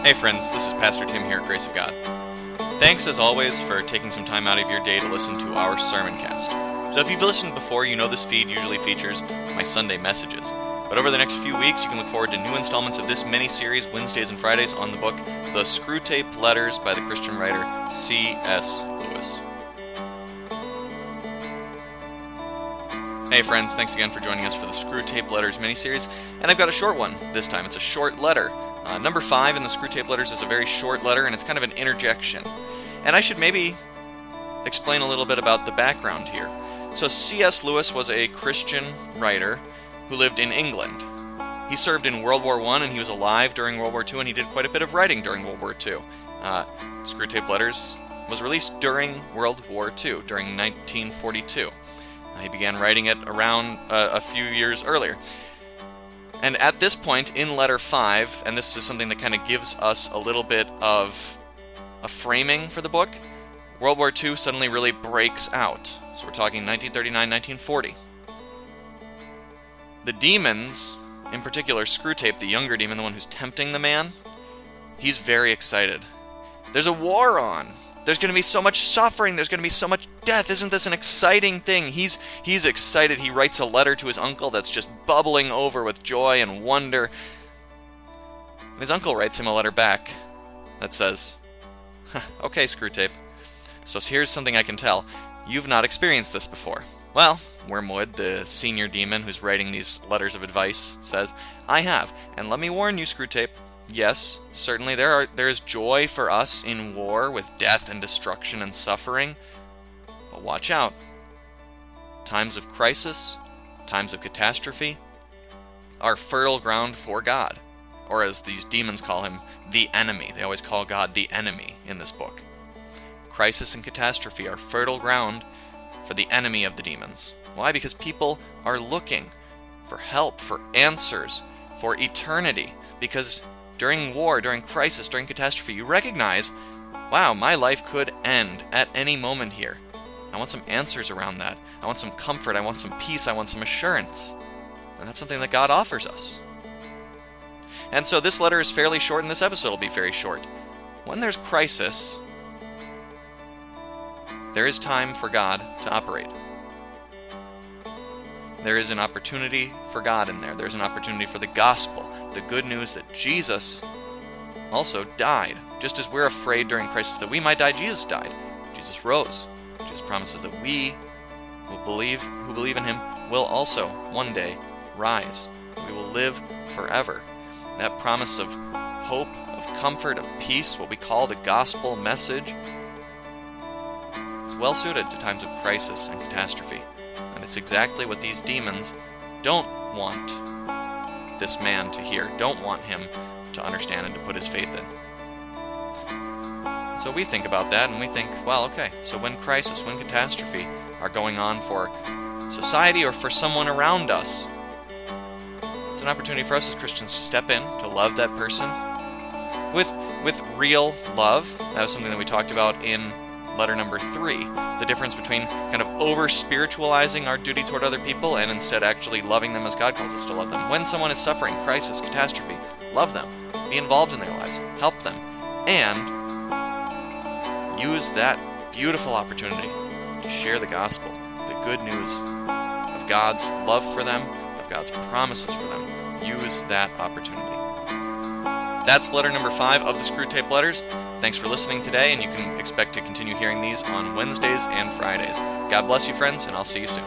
Hey friends, this is Pastor Tim here at Grace of God. Thanks as always for taking some time out of your day to listen to our sermon cast. So if you've listened before, you know this feed usually features my Sunday messages. But over the next few weeks, you can look forward to new installments of this mini-series, Wednesdays and Fridays, on the book The Screwtape Letters by the Christian writer C.S. Lewis. Hey friends, thanks again for joining us for the Screwtape Letters mini-series, and I've got a short one this time. It's a short letter. Number 5 in the Screwtape Letters is a very short letter, and it's kind of an interjection. And I should maybe explain a little bit about the background here. So C.S. Lewis was a Christian writer who lived in England. He served in World War I, and he was alive during World War II, and he did quite a bit of writing during World War II. Screwtape Letters was released during World War II, during 1942. He began writing it around a few years earlier. And at this point in letter 5, and this is something that kind of gives us a little bit of a framing for the book, World War II suddenly really breaks out. So we're talking 1939, 1940. The demons, in particular Screwtape, the younger demon, the one who's tempting the man, he's very excited. There's a war on. There's going to be so much suffering. There's going to be so much death. Isn't this an exciting thing? He's excited. He writes a letter to his uncle that's just bubbling over with joy and wonder. And his uncle writes him a letter back that says, "Okay, Screwtape, so here's something I can tell. You've not experienced this before." Well, Wormwood, the senior demon who's writing these letters of advice, says, "I have. And let me warn you, Screwtape, yes, certainly there is joy for us in war with death and destruction and suffering. But watch out. Times of crisis, times of catastrophe, are fertile ground for God." Or as these demons call him, the enemy. They always call God the enemy in this book. Crisis and catastrophe are fertile ground for the enemy of the demons. Why? Because people are looking for help, for answers, for eternity. Because during war, during crisis, during catastrophe, you recognize, wow, my life could end at any moment here. I want some answers around that. I want some comfort. I want some peace. I want some assurance. And that's something that God offers us. And so this letter is fairly short, and this episode will be very short. When there's crisis, there is time for God to operate. There is an opportunity for God in there. There's an opportunity for the gospel, the good news that Jesus also died. Just as we're afraid during crisis that we might die, Jesus died. Jesus rose. Jesus promises that we who believe in him will also one day rise. We will live forever. That promise of hope, of comfort, of peace, what we call the gospel message, is well suited to times of crisis and catastrophe. And it's exactly what these demons don't want this man to hear, don't want him to understand and to put his faith in. So we think about that and we think, well, okay, so when crisis, when catastrophe are going on for society or for someone around us, it's an opportunity for us as Christians to step in, to love that person with real love. That was something that we talked about in letter number 3, the difference between kind of over-spiritualizing our duty toward other people and instead actually loving them as God calls us to love them. When someone is suffering, crisis, catastrophe, love them, be involved in their lives, help them, and use that beautiful opportunity to share the gospel, the good news of God's love for them, of God's promises for them. Use that opportunity. That's letter number 5 of the Screwtape Letters. Thanks for listening today, and you can expect to continue hearing these on Wednesdays and Fridays. God bless you, friends, and I'll see you soon.